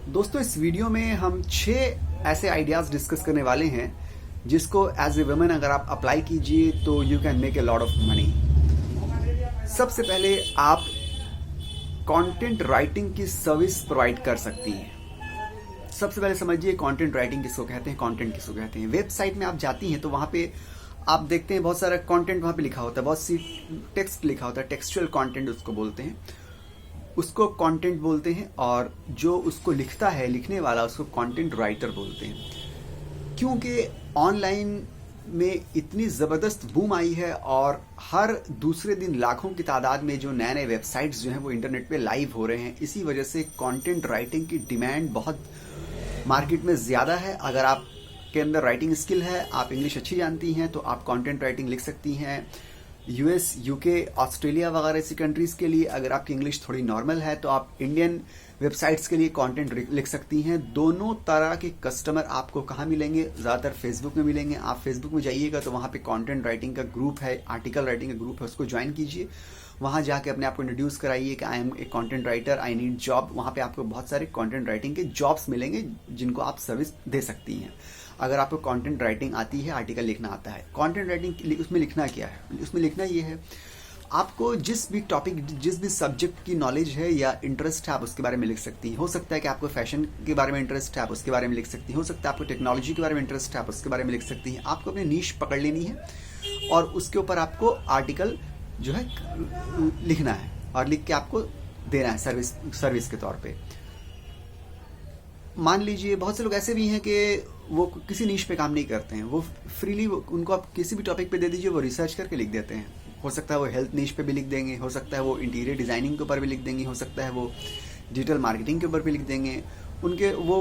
दोस्तों, इस वीडियो में हम 6 ऐसे आइडियाज डिस्कस करने वाले हैं जिसको एज ए वुमेन अगर आप अप्लाई कीजिए तो you can make a lot of money. सबसे पहले आप कंटेंट राइटिंग की सर्विस प्रोवाइड कर सकती हैं। सबसे पहले समझिए कंटेंट राइटिंग किसको कहते हैं, कंटेंट किसको कहते हैं। वेबसाइट में आप जाती हैं तो वहां पे आप देखते हैं बहुत सारा कंटेंट वहां पे लिखा होता है, बहुत सी टेक्स्ट लिखा होता है, टेक्सचुअल कंटेंट उसको बोलते हैं, उसको कंटेंट बोलते हैं। और जो उसको लिखता है, लिखने वाला, उसको कंटेंट राइटर बोलते हैं। क्योंकि ऑनलाइन में इतनी ज़बरदस्त बूम आई है और हर दूसरे दिन लाखों की तादाद में जो नए नए वेबसाइट्स जो हैं वो इंटरनेट पे लाइव हो रहे हैं। इसी वजह से कंटेंट राइटिंग की डिमांड बहुत मार्केट में ज़्यादा है। अगर आप के अंदर राइटिंग स्किल है, आप इंग्लिश अच्छी जानती हैं, तो आप कंटेंट राइटिंग लिख सकती हैं। यूएस, यूके, ऑस्ट्रेलिया वगैरह ऐसी कंट्रीज के लिए अगर आपकी इंग्लिश थोड़ी नॉर्मल है तो आप इंडियन वेबसाइट्स के लिए कंटेंट लिख सकती हैं। दोनों तरह के कस्टमर आपको कहाँ मिलेंगे? ज़्यादातर फेसबुक में मिलेंगे। आप फेसबुक में जाइएगा तो वहाँ पे कंटेंट राइटिंग का ग्रुप है, आर्टिकल राइटिंग का ग्रुप है, उसको ज्वाइन कीजिए। वहाँ जाके अपने आप को इंट्रोड्यूस कराइए कि I am a content writer, I need job. वहाँ पे आपको बहुत सारे कंटेंट राइटिंग के जॉब्स मिलेंगे जिनको आप सर्विस दे सकती हैं। अगर आपको कंटेंट राइटिंग आती है, आर्टिकल लिखना आता है, कंटेंट राइटिंग उसमें लिखना क्या है? उसमें लिखना ये है, आपको जिस भी टॉपिक, जिस भी सब्जेक्ट की नॉलेज है या इंटरेस्ट है, आप उसके बारे में लिख सकती हैं। हो सकता है कि आपको फैशन के बारे में इंटरेस्ट है, आप उसके बारे में लिख सकती हैं। हो सकता है आपको टेक्नोलॉजी के बारे में इंटरेस्ट है, आप उसके बारे में लिख सकती हैं। आपको अपनी नीश पकड़ लेनी है और उसके ऊपर आपको आर्टिकल जो है लिखना है और लिख के आपको देना है सर्विस के तौर पे। मान लीजिए बहुत से लोग ऐसे भी हैं कि वो किसी नीश पे काम नहीं करते हैं, वो फ्रीली, उनको आप किसी भी टॉपिक पे दे दीजिए, वो रिसर्च करके लिख देते हैं। हो सकता है वो हेल्थ नीश पे भी लिख देंगे, हो सकता है वो इंटीरियर डिजाइनिंग के ऊपर भी लिख देंगे, हो सकता है वो डिजिटल मार्केटिंग के ऊपर भी लिख देंगे। उनके वो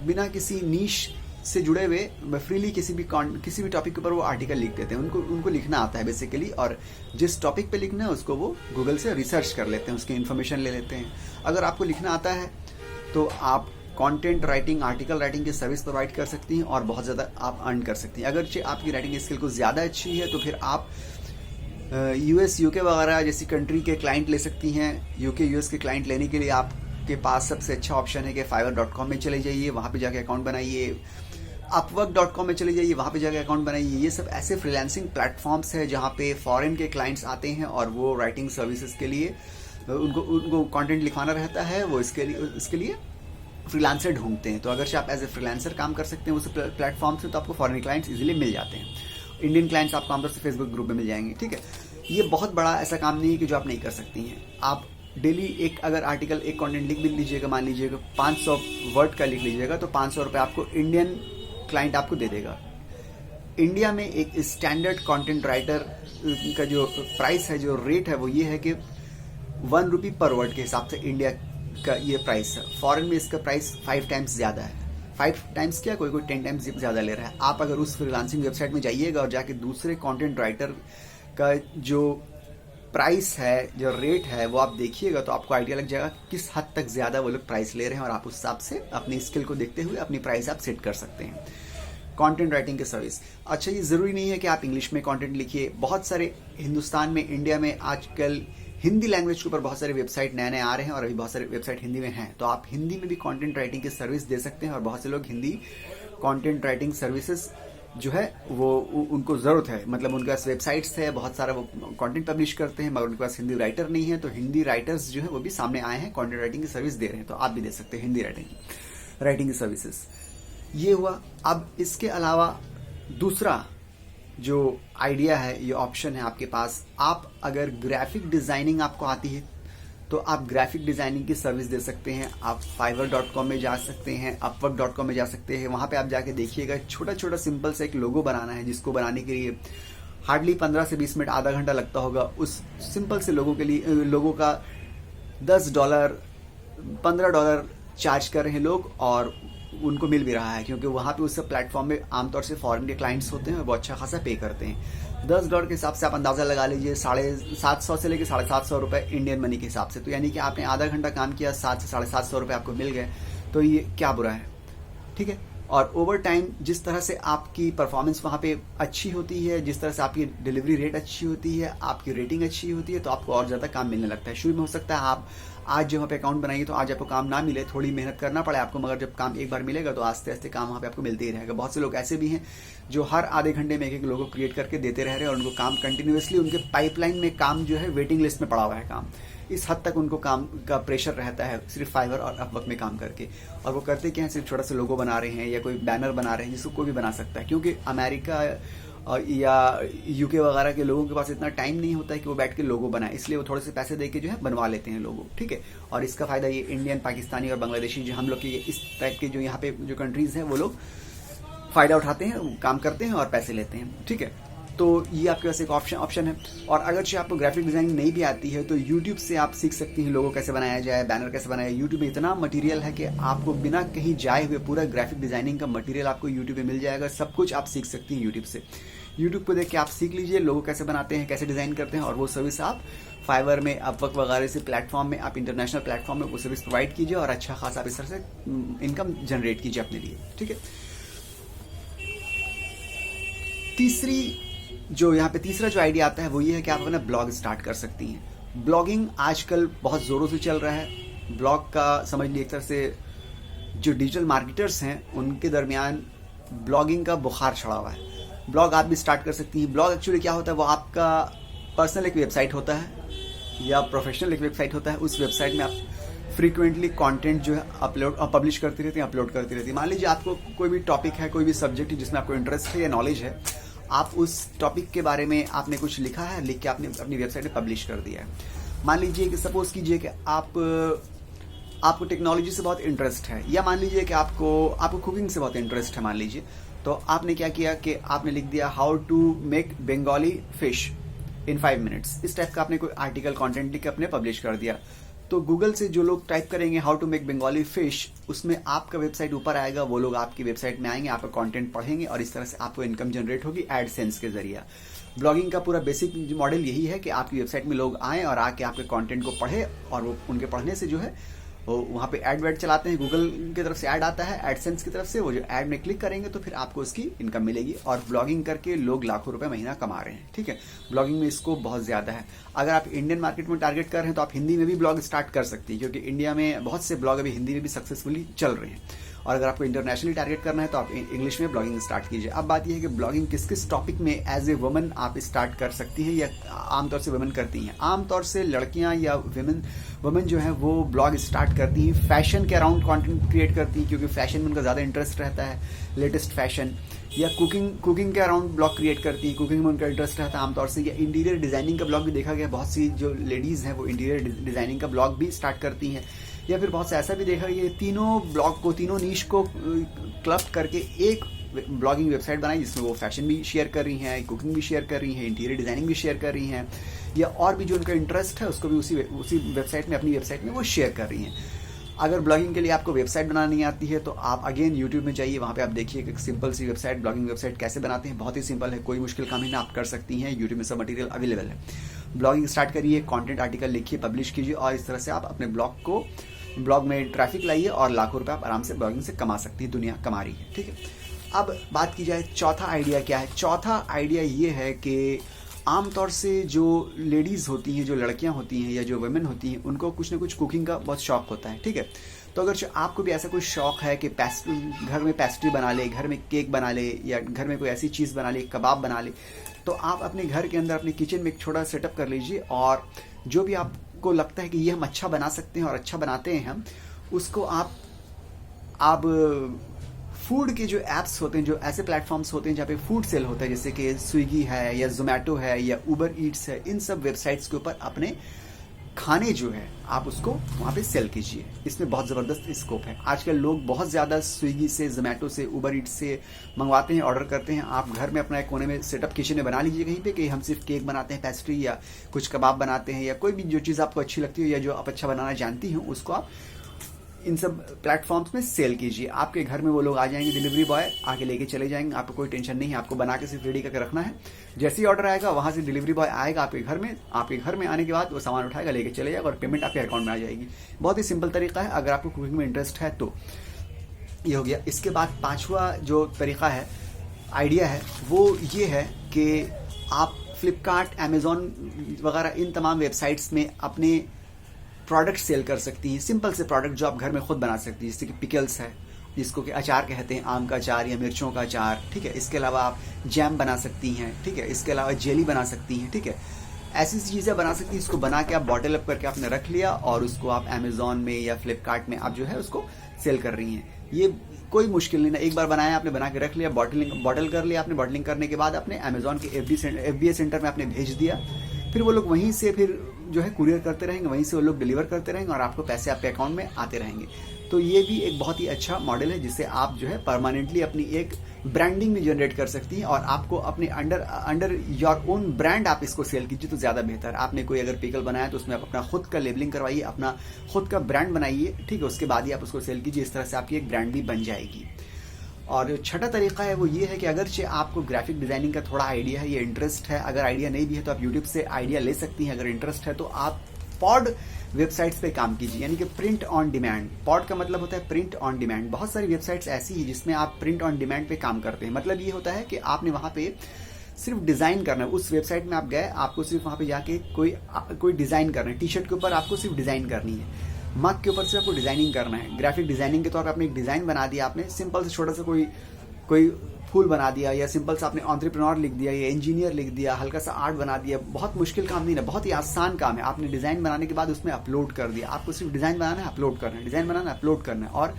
बिना किसी नीश से जुड़े हुए फ्रीली किसी भी टॉपिक के ऊपर वो आर्टिकल लिख देते हैं। उनको लिखना आता है बेसिकली, और जिस टॉपिक पे लिखना है उसको वो गूगल से रिसर्च कर लेते हैं, उसकी इन्फॉर्मेशन ले लेते हैं। अगर आपको लिखना आता है तो आप कंटेंट राइटिंग, आर्टिकल राइटिंग की सर्विस प्रोवाइड कर सकती हैं और बहुत ज़्यादा आप अर्न कर सकती हैं। अगर आपकी राइटिंग स्किल को ज़्यादा अच्छी है तो फिर आप यूएस, यूके वगैरह जैसी कंट्री के क्लाइंट ले सकती हैं। यूके, यूएस के क्लाइंट लेने के लिए आपके पास सबसे अच्छा ऑप्शन है कि fiverr.com में चले जाइए, वहाँ पे जाके अकाउंट बनाइए। upwork.com में चले जाइए, वहाँ पे जाके अकाउंट बनाइए। ये सब ऐसे फ्रीलांसिंग प्लेटफॉर्म्स है जहाँ पे फॉरेन के क्लाइंट्स आते हैं और वो राइटिंग सर्विसेज के लिए उनको कंटेंट लिखवाना रहता है, वो इसके लिए फ्रीलांसर ढूंढते हैं। तो अगर आप एज ए फ्रीलांसर काम कर सकते हैं उस प्लेटफॉर्म से तो आपको फॉरेन क्लाइंट्स इजीली मिल जाते हैं। इंडियन क्लाइंट्स आपको आमतौर से फेसबुक ग्रुप में मिल जाएंगे, ठीक है। ये बहुत बड़ा ऐसा काम नहीं है कि जो आप नहीं कर सकती हैं। आप डेली एक अगर आर्टिकल, एक कंटेंट लिख भी लीजिएगा, मान लीजिएगा 500 वर्ड का लिख लीजिएगा तो 500 रुपये आपको इंडियन क्लाइंट आपको दे देगा। इंडिया में एक स्टैंडर्ड कंटेंट राइटर का जो प्राइस है, जो रेट है, वो ये है कि 1 रुपी पर वर्ड के हिसाब से इंडिया का ये प्राइस है। फॉरेन में इसका प्राइस 5 टाइम्स ज़्यादा है। 5 टाइम्स क्या, कोई 10 टाइम्स ज़्यादा ले रहा है। आप अगर उस फ्रीलांसिंग वेबसाइट में जाइएगा और जाके दूसरे कंटेंट राइटर का जो प्राइस है, जो रेट है, वो आप देखिएगा तो आपको आइडिया लग जाएगा किस हद तक ज़्यादा वो लोग प्राइस ले रहे हैं और आप उस हिसाब से अपनी स्किल को देखते हुए अपनी प्राइस आप सेट कर सकते हैं। कंटेंट राइटिंग की सर्विस। अच्छा, ये ज़रूरी नहीं है कि आप इंग्लिश में कंटेंट लिखिए। बहुत सारे हिंदुस्तान में, इंडिया में आजकल हिंदी लैंग्वेज के ऊपर बहुत सारे वेबसाइट नए नए आ रहे हैं और अभी बहुत सारे वेबसाइट हिंदी में हैं, तो आप हिंदी में भी कंटेंट राइटिंग की सर्विस दे सकते हैं। और बहुत से लोग हिंदी कंटेंट राइटिंग सर्विसेज जो है वो उनको ज़रूरत है, मतलब उनके पास वेबसाइट्स है, बहुत सारा वो कंटेंट पब्लिश करते हैं, मगर उनके पास हिंदी राइटर नहीं है। तो हिंदी राइटर्स जो है वो भी सामने आए हैं, कंटेंट राइटिंग की सर्विस दे रहे हैं, तो आप भी दे सकते हैं हिंदी राइटिंग की सर्विसेज। ये हुआ। अब इसके अलावा दूसरा जो आइडिया है, ये ऑप्शन है आपके पास। आप अगर ग्राफिक डिजाइनिंग आपको आती है तो आप ग्राफिक डिजाइनिंग की सर्विस दे सकते हैं। आप fiverr.com में जा सकते हैं, upwork.com में जा सकते हैं। वहां पे आप जाके देखिएगा, छोटा छोटा सिंपल सा एक लोगो बनाना है, जिसको बनाने के लिए हार्डली 15 से 20 मिनट, आधा घंटा लगता होगा। उस सिंपल से लोगों के लिए, लोगों का $10, $15 चार्ज कर रहे हैं लोग और उनको मिल भी रहा है, क्योंकि वहाँ पे उस प्लेटफॉर्म में आमतौर से फॉरेन के क्लाइंट्स होते हैं और वो अच्छा खासा पे करते हैं। $10 के हिसाब से आप अंदाज़ा लगा लीजिए, 750 से लेकर 750 रुपये इंडियन मनी के हिसाब से। तो यानी कि आपने आधा घंटा काम किया, 700 से 750 रुपये आपको मिल गए, तो ये क्या बुरा है, ठीक है। और ओवर टाइम जिस तरह से आपकी परफॉर्मेंस वहाँ पे अच्छी होती है, जिस तरह से आपकी डिलीवरी रेट अच्छी होती है, आपकी रेटिंग अच्छी होती है, तो आपको और ज़्यादा काम मिलने लगता है। शुरू में हो सकता है आज जो वहाँ पे अकाउंट बनाइए तो आज आपको काम ना मिले, थोड़ी मेहनत करना पड़े आपको, मगर जब काम एक बार मिलेगा तो आस्ते आस्ते काम वहाँ पे आपको मिलते ही रहेगा। बहुत से लोग ऐसे भी हैं जो हर आधे घंटे में एक लोगों को क्रिएट करके देते रह रहे हैं और उनको काम कंटिन्यूसली, उनके पाइपलाइन में काम जो है वेटिंग लिस्ट में पड़ा हुआ है काम। इस हद तक उनको काम का प्रेशर रहता है सिर्फ फाइवर और अपवर्क में काम करके। और वो करते क्या है, सिर्फ छोटा सा लोगो बना रहे हैं या कोई बैनर बना रहे हैं जिसको कोई भी बना सकता है, क्योंकि अमेरिका या यूके वगैरह के लोगों के पास इतना टाइम नहीं होता है कि वो बैठ के लोगो बनाए, इसलिए वो थोड़े से पैसे दे के जो है बनवा लेते हैं लोगो, ठीक है। और इसका फायदा ये इंडियन, पाकिस्तानी और बांग्लादेशी जो हम लोग के इस टाइप के जो यहाँ पे जो कंट्रीज हैं वो लोग फायदा उठाते हैं, काम करते हैं और पैसे लेते हैं, ठीक है। तो ये आपके पास एक ऑप्शन है। और अगर जो आपको ग्राफिक डिजाइनिंग नहीं भी आती है तो यूट्यूब से आप सीख सकती हैं लोगो कैसे बनाया जाए, बैनर कैसे बनाया। यूट्यूब में इतना मटेरियल है कि आपको बिना कहीं जाए हुए पूरा ग्राफिक डिजाइनिंग का मटेरियल आपको यूट्यूब पे मिल जाएगा। सब कुछ आप सीख सकती हैं यूट्यूब से। यूट्यूब को देख के आप सीख लीजिए लोगो कैसे बनाते हैं, कैसे डिजाइन करते हैं, और वो सर्विस आप फाइवर में, अपवर्क वगैरह से प्लेटफॉर्म में, आप इंटरनेशनल प्लेटफॉर्म में वो सर्विस प्रोवाइड कीजिए और अच्छा खासा आप इस तरह से इनकम जनरेट कीजिए अपने लिए, ठीक है। तीसरा जो आइडिया आता है वो ये है कि आप अपना ब्लॉग स्टार्ट कर सकती हैं। ब्लॉगिंग आजकल बहुत जोरों से चल रहा है। ब्लॉग का समझ लीजिए एक तरह से जो डिजिटल मार्केटर्स हैं उनके दरमियान ब्लॉगिंग का बुखार चढ़ा हुआ है। ब्लॉग आप भी स्टार्ट कर सकती हैं। ब्लॉग एक्चुअली क्या होता है, वो आपका पर्सनल एक वेबसाइट होता है या प्रोफेशनल एक वेबसाइट होता है। उस वेबसाइट में आप फ्रीक्वेंटली कंटेंट जो है पब्लिश करती रहती हैं, अपलोड करती रहती है। मान लीजिए आपको कोई भी टॉपिक है, कोई भी सब्जेक्ट है जिसमें आपको इंटरेस्ट है या नॉलेज है, आप उस टॉपिक के बारे में आपने कुछ लिखा है, लिख के आपने अपनी वेबसाइट पे पब्लिश कर दिया है। मान लीजिए कि सपोज कीजिए कि आपको टेक्नोलॉजी से बहुत इंटरेस्ट है, या मान लीजिए कि आपको कुकिंग से बहुत इंटरेस्ट है मान लीजिए, तो आपने क्या किया कि आपने लिख दिया how to make Bengali fish in 5 minutes. इस टाइप का आपने कोई आर्टिकल कंटेंट लिख के अपने पब्लिश कर दिया। तो गूगल से जो लोग टाइप करेंगे how to make Bengali fish, उसमें आपका वेबसाइट ऊपर आएगा, वो लोग आपकी वेबसाइट में आएंगे, आपका कंटेंट पढ़ेंगे और इस तरह से आपको इनकम जनरेट होगी एडसेंस के जरिए। ब्लॉगिंग का पूरा बेसिक मॉडल यही है कि आपकी वेबसाइट में लोग आएँ और आके आपके कंटेंट को पढ़े, और वो उनके पढ़ने से जो है वो वहाँ पे एड चलाते हैं, गूगल की तरफ से ऐड आता है, एडसेंस की तरफ से। वो जो ऐड में क्लिक करेंगे तो फिर आपको उसकी इनकम मिलेगी। और ब्लॉगिंग करके लोग लाखों रुपए महीना कमा रहे हैं, ठीक है। ब्लॉगिंग में स्कोप बहुत ज्यादा है। अगर आप इंडियन मार्केट में टारगेट कर रहे हैं तो आप हिंदी में भी ब्लॉग स्टार्ट कर सकती है, क्योंकि इंडिया में बहुत से ब्लॉग अभी हिंदी में भी सक्सेसफुली चल रहे हैं। और अगर आपको इंटरनेशनली टारगेट करना है तो आप इंग्लिश में ब्लॉगिंग स्टार्ट कीजिए। अब बात यह है कि ब्लॉगिंग किस किस टॉपिक में एज ए वुमन आप स्टार्ट कर सकती हैं या आमतौर से वुमन करती हैं। आमतौर से लड़कियां या वुमेन जो है वो ब्लॉग स्टार्ट करती हैं फैशन के अराउंड कंटेंट क्रिएट करती हैं, क्योंकि फैशन में उनका ज़्यादा इंटरेस्ट रहता है, लेटेस्ट फैशन। या कुकिंग के अराउंड ब्लॉग क्रिएट करती हैं, कुकिंग में उनका इंटरेस्ट रहता है आमतौर से। या इंटीरियर डिजाइनिंग का ब्लॉग भी देखा गया, बहुत सी जो लेडीज़ हैं वो इंटीरियर डिजाइनिंग का ब्लॉग भी स्टार्ट करती हैं। या फिर बहुत से ऐसा भी देखा गया तीनों नीश को क्लस्ट करके एक ब्लॉगिंग वेबसाइट बनाई, जिसमें वो फैशन भी शेयर कर रही हैं, कुकिंग भी शेयर कर रही हैं, इंटीरियर डिजाइनिंग भी शेयर कर रही हैं, या और भी जो उनका इंटरेस्ट है उसको भी उसी वेबसाइट में, अपनी वेबसाइट में वो शेयर कर रही हैं। अगर ब्लॉगिंग के लिए आपको वेबसाइट बनाना नहीं आती है तो आप अगेन यूट्यूब में जाइए, वहाँ पे आप देखिए कि सिंपल सी वेबसाइट, ब्लॉगिंग वेबसाइट कैसे बनाते हैं। बहुत ही सिंपल है, कोई मुश्किल काम ही ना, आप कर सकती हैं। यूट्यूब में सब मटेरियल अवेलेबल है। ब्लॉगिंग स्टार्ट करिए, कंटेंट आर्टिकल लिखिए, पब्लिश कीजिए, और इस तरह से आप अपने ब्लॉग में ट्रैफिक लाइए और लाखों रुपए आप आराम से ब्लॉगिंग से कमा सकती है, दुनिया कमा रही है, ठीक है। अब बात की जाए चौथा आइडिया क्या है। चौथा आइडिया ये है कि आमतौर से जो लेडीज़ होती हैं, जो लड़कियां होती हैं या जो वुमेन होती हैं, उनको कुछ ना कुछ कुकिंग का बहुत शौक होता है, ठीक है। तो अगर आपको भी ऐसा कोई शौक है कि घर में पेस्ट्री बना ले, घर में केक बना ले, या घर में कोई ऐसी चीज़ बना ले, कबाब बना ले, तो आप अपने घर के अंदर अपने किचन में एक छोटा सेटअप कर लीजिए, और जो भी आपको लगता है कि ये हम अच्छा बना सकते हैं और अच्छा बनाते हैं हम, उसको आप फूड के जो एप्स होते हैं, जो ऐसे प्लेटफॉर्म्स होते हैं जहाँ पे फूड सेल होता है, जैसे कि स्विगी है या जोमेटो है या उबर ईट्स है, इन सब वेबसाइट्स के ऊपर अपने खाने जो है आप उसको वहाँ पे सेल कीजिए। इसमें बहुत ज़बरदस्त स्कोप है। आजकल लोग बहुत ज़्यादा स्विगी से, जोमेटो से, उबर ईट्स से मंगवाते हैं, ऑर्डर करते हैं। आप घर में अपना एक कोने में सेटअप किचन में बना लीजिए कहीं पे कि हम सिर्फ केक बनाते हैं, पेस्ट्री, या कुछ कबाब बनाते हैं, या कोई भी जो चीज़ आपको अच्छी लगती हो या जो आप अच्छा बनाना जानती हो, उसको आप इन सब प्लेटफॉर्म्स में सेल कीजिए। आपके घर में वो लोग आ जाएंगे, डिलीवरी बॉय आके लेके चले जाएंगे, आपको कोई टेंशन नहीं है, आपको बना के सिर्फ रेडी करके रखना है। जैसे ही ऑर्डर आएगा वहां से डिलीवरी बॉय आएगा आपके घर में आने के बाद वो सामान उठाएगा, लेके चले जाएगा और पेमेंट आपके अकाउंट में आ जाएगी। बहुत ही सिंपल तरीका है, अगर आपको कुकिंग में इंटरेस्ट है तो। ये हो गया। इसके बाद पांचवा जो तरीका है, आइडिया है, वो ये है कि आप फ्लिपकार्ट, अमेजोन वगैरह इन तमाम वेबसाइट्स में अपने प्रोडक्ट सेल कर सकती हैं, सिंपल से प्रोडक्ट जो आप घर में खुद बना सकती हैं, जैसे कि पिकल्स है, जिसको कि अचार कहते हैं, आम का अचार या मिर्चों का अचार, ठीक है। इसके अलावा आप जैम बना सकती हैं, ठीक है। इसके अलावा जेली बना सकती हैं, ठीक है। ऐसी चीज़ें बना सकती हैं, इसको बना के आप बॉटल अप करके आपने रख लिया और उसको आप अमेजोन में या फ्लिपकार्ट में आप जो है उसको सेल कर रही हैं। ये कोई मुश्किल नहीं ना, एक बार बनाया आपने, बना के रख लिया, बॉटल कर लिया आपने, बॉटलिंग करने के बाद आपने अमेजोन के FBA सेंटर में आपने भेज दिया, फिर वो लोग वहीं से फिर जो है कुरियर करते रहेंगे, वहीं से वो लोग डिलीवर करते रहेंगे और आपको पैसे आपके अकाउंट में आते रहेंगे। तो ये भी एक बहुत ही अच्छा मॉडल है जिससे आप जो है परमानेंटली अपनी एक ब्रांडिंग भी जनरेट कर सकती हैं और आपको अपने अंडर योर ओन ब्रांड आप इसको सेल कीजिए तो ज़्यादा बेहतर। आपने कोई अगर पिकल बनाया तो उसमें आप अपना खुद का लेबलिंग करवाइए, अपना खुद का ब्रांड बनाइए, ठीक है। उसके बाद ही आप उसको सेल कीजिए, इस तरह से आपकी एक ब्रांड भी बन जाएगी। और छठा तरीका है वो ये है कि अगरचे आपको ग्राफिक डिजाइनिंग का थोड़ा आइडिया है, ये इंटरेस्ट है, अगर आइडिया नहीं भी है तो आप यूट्यूब से आइडिया ले सकती हैं। अगर इंटरेस्ट है तो आप पॉड वेबसाइट्स पे काम कीजिए, यानी कि प्रिंट ऑन डिमांड। पॉड का मतलब होता है प्रिंट ऑन डिमांड। बहुत सारी वेबसाइट्स ऐसी है जिसमें आप प्रिंट ऑन डिमांड पे काम करते हैं। मतलब ये होता है कि आपने वहां पे सिर्फ डिजाइन करना है, उस वेबसाइट में आप गए, आपको सिर्फ वहां पे जाके कोई डिजाइन करना है, टी शर्ट के ऊपर आपको सिर्फ डिजाइन करनी है, मग के ऊपर से आपको डिजाइनिंग करना है। ग्राफिक डिजाइनिंग के तौर पर आपने एक डिजाइन बना दिया, आपने सिंपल से छोटा सा कोई फूल बना दिया, या सिंपल सा आपने एंटरप्रेन्योर लिख दिया या इंजीनियर लिख दिया, हल्का सा आर्ट बना दिया। बहुत मुश्किल काम नहीं है, बहुत ही आसान काम है। आपने डिजाइन बनाने के बाद उसमें अपलोड कर दिया, आपको सिर्फ डिजाइन बनाना है, अपलोड करना है, डिजाइन बनाना है, अपलोड करना है। और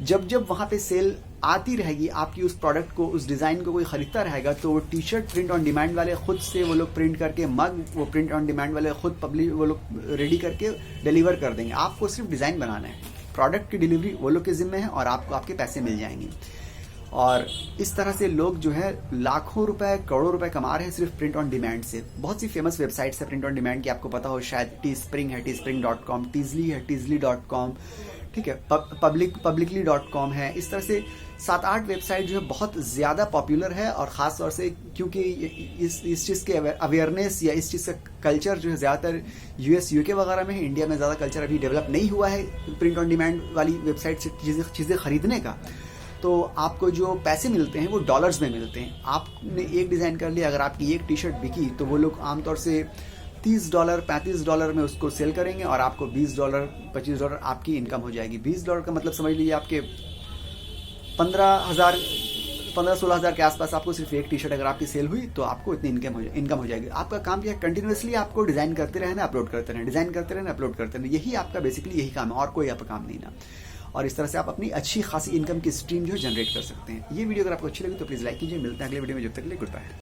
जब वहां पे सेल आती रहेगी आपकी उस प्रोडक्ट को, उस डिजाइन को कोई खरीदता रहेगा, तो वो T shirt print on demand वाले खुद से वो लोग प्रिंट करके, मग वो प्रिंट ऑन डिमांड वाले खुद पब्लिश वो लोग रेडी करके डिलीवर कर देंगे। आपको सिर्फ डिजाइन बनाना है, प्रोडक्ट की डिलीवरी वो लोग के जिम्मे है और आपको आपके पैसे मिल जाएंगे। और इस तरह से लोग जो है लाखों रुपए, करोड़ों रुपए कमा रहे हैं सिर्फ प्रिंट ऑन डिमांड से। बहुत सी फेमस वेबसाइट्स है प्रिंट ऑन डिमांड की, आपको पता हो शायद, टी स्प्रिंग है, teespring.com, टीजली है, teasly.com, ठीक है, publicly.com है। इस तरह से 7-8 वेबसाइट जो है बहुत ज़्यादा पॉपुलर है और ख़ास तौर से क्योंकि इस चीज़ के अवेयरनेस या इस चीज़ का कल्चर जो है ज़्यादातर US UK वगैरह में है। इंडिया में ज़्यादा कल्चर अभी डेवलप नहीं हुआ है प्रिंट ऑन डिमांड वाली वेबसाइट से चीज़ें खरीदने का। तो आपको जो पैसे मिलते हैं वो डॉलर्स में मिलते हैं। आपने एक डिज़ाइन कर लिया, अगर आपकी एक टी शर्ट बिकी तो वो लोग आमतौर से $30 $35 में उसको सेल करेंगे और आपको $20 $25 आपकी इनकम हो जाएगी। $20 का मतलब समझ लीजिए आपके 15,000-16 हज़ार के आसपास आपको सिर्फ एक टी शर्ट अगर आपकी सेल हुई तो आपको इतनी इनकम हो जाएगी। आपका काम क्या है, कंटिन्यूसली आपको डिज़ाइन करते रहना, अपलोड करते रहना, डिज़ाइन करते रहना, अपलोड करते रहना। यही आपका बेसिकली यही काम है और कोई आपका काम नहीं ना। और इस तरह से आप अपनी अच्छी खासी इनकम की स्ट्रीम जो है जनरेट कर सकते हैं। ये वीडियो अगर आपको अच्छी लगी तो प्लीज़ लाइक कीजिए। मिलते हैं अगले वीडियो में, जब तक के लिए गुड बाय।